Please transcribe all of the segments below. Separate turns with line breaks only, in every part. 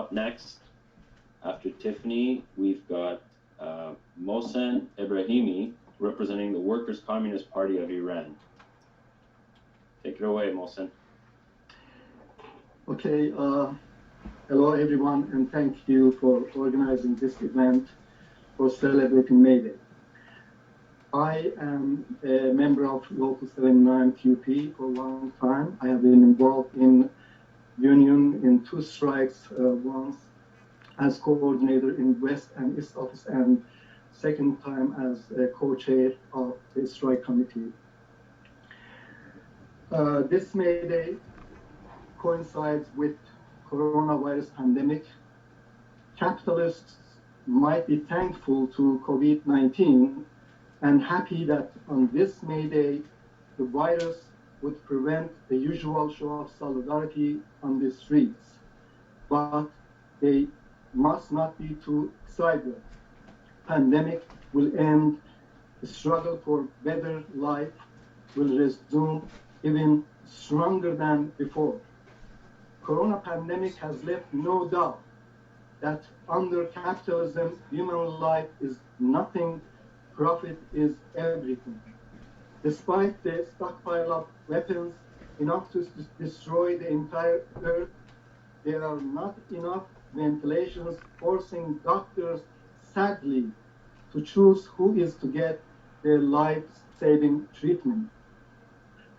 up next, after Tiffany, we've got Mohsen Ebrahimi, representing the Workers' Communist Party of Iran. Take it away, Mohsen.
Okay, hello everyone, and thank you for organizing this event for celebrating Mayday. I am a member of Local 79 QP for a long time. I have been involved in union in 2 strikes, once as co-coordinator in West and East Office, and second time as a co-chair of the strike committee. This Mayday coincides with coronavirus pandemic. Capitalists might be thankful to COVID-19 and happy that on this Mayday, the virus would prevent the usual show of solidarity on the streets. But they must not be too excited. Pandemic will end, the struggle for better life will resume even stronger than before. Corona pandemic has left no doubt that under capitalism, human life is nothing, profit is everything. Despite the stockpile of weapons enough to destroy the entire earth, there are not enough ventilations forcing doctors, sadly, to choose who is to get their life-saving treatment.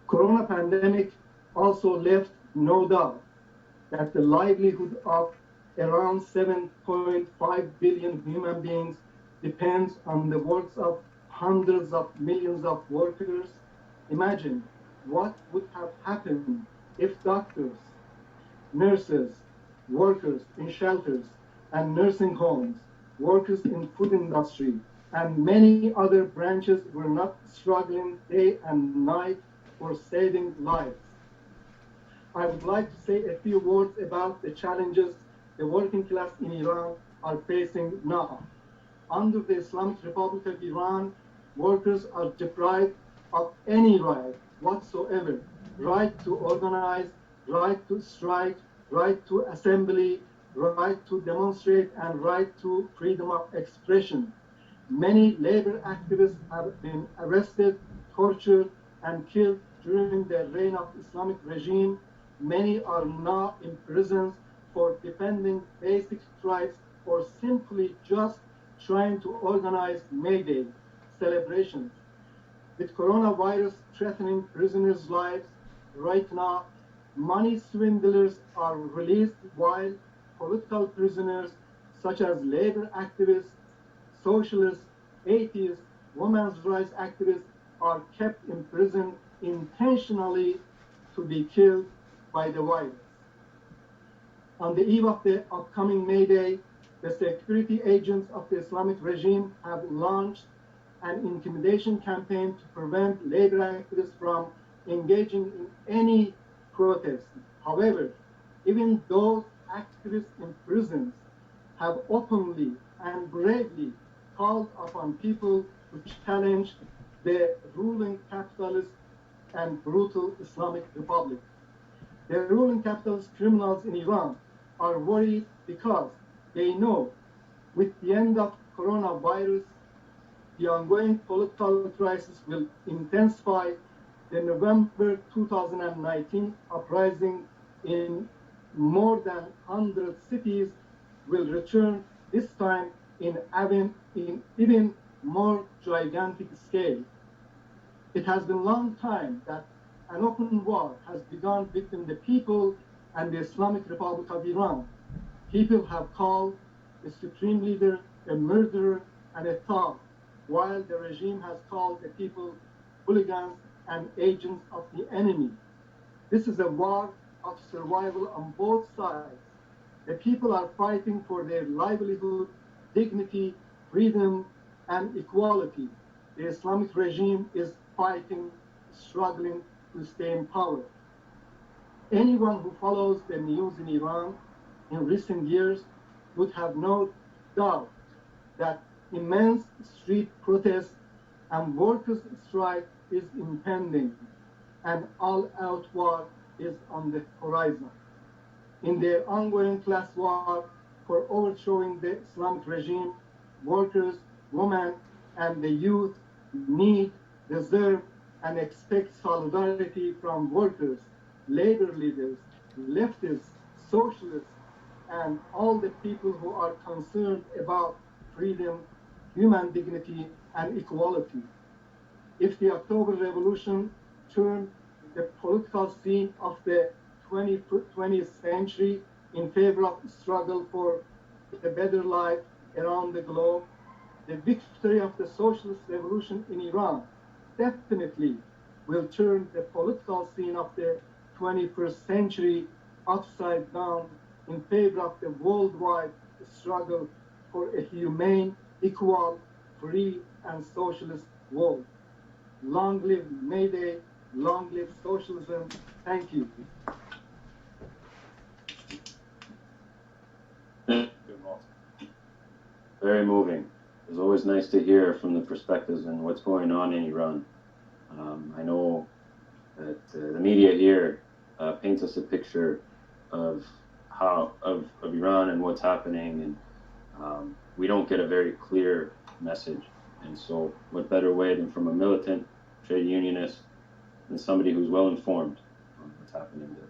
Corona pandemic also left no doubt that the livelihood of around 7.5 billion human beings depends on the works of hundreds of millions of workers. Imagine what would have happened if doctors, nurses, workers in shelters and nursing homes, workers in food industry, and many other branches were not struggling day and night for saving lives. I would like to say a few words about the challenges the working class in Iran are facing now. Under the Islamic Republic of Iran, workers are deprived of any right whatsoever, right to organize, right to strike, right to assembly, right to demonstrate, and right to freedom of expression. Many labor activists have been arrested, tortured, and killed during the reign of Islamic regime. Many are now in prisons for defending basic rights or simply just trying to organize Mayday celebrations. With coronavirus threatening prisoners' lives, right now, money swindlers are released while political prisoners such as labor activists, socialists, atheists, women's rights activists are kept in prison intentionally to be killed by the virus. On the eve of the upcoming Mayday, the security agents of the Islamic regime have launched an intimidation campaign to prevent labor activists from engaging in any protest. However, even those activists in prisons have openly and bravely called upon people to challenge the ruling capitalist and brutal Islamic Republic. The ruling capitalist criminals in Iran are worried because they know with the end of coronavirus, the ongoing political crisis will intensify. The November 2019 uprising in more than 100 cities will return, this time in even more gigantic scale. It has been a long time that an open war has begun between the people and the Islamic Republic of Iran. People have called the supreme leader a murderer and a thug, while the regime has called the people hooligans and agents of the enemy. This is a war of survival on both sides. The people are fighting for their livelihood, dignity, freedom, and equality. The Islamic regime is fighting, struggling to stay in power. Anyone who follows the news in Iran in recent years would have no doubt that immense street protests and workers' strike is impending. An all-out war is on the horizon. in their ongoing class war for overthrowing the Islamic regime, workers, women, and the youth need, deserve, and expect solidarity from workers, labor leaders, leftists, socialists, and all the people who are concerned about freedom, human dignity, and equality. If the October Revolution turned the political scene of the 20th century in favor of struggle for a better life around the globe, the victory of the socialist revolution in Iran definitely will turn the political scene of the 21st century upside down in favor of the worldwide struggle for a humane, equal, free, and socialist world. Long live Mayday, long live socialism. Thank you.
Very moving. It's always nice to hear from the perspectives and what's going on in Iran. I know that the media here paints us a picture of Iran and what's happening, and we don't get a very clear message. And so, what better way than from a militant trade unionist and somebody who's well informed on what's happening there?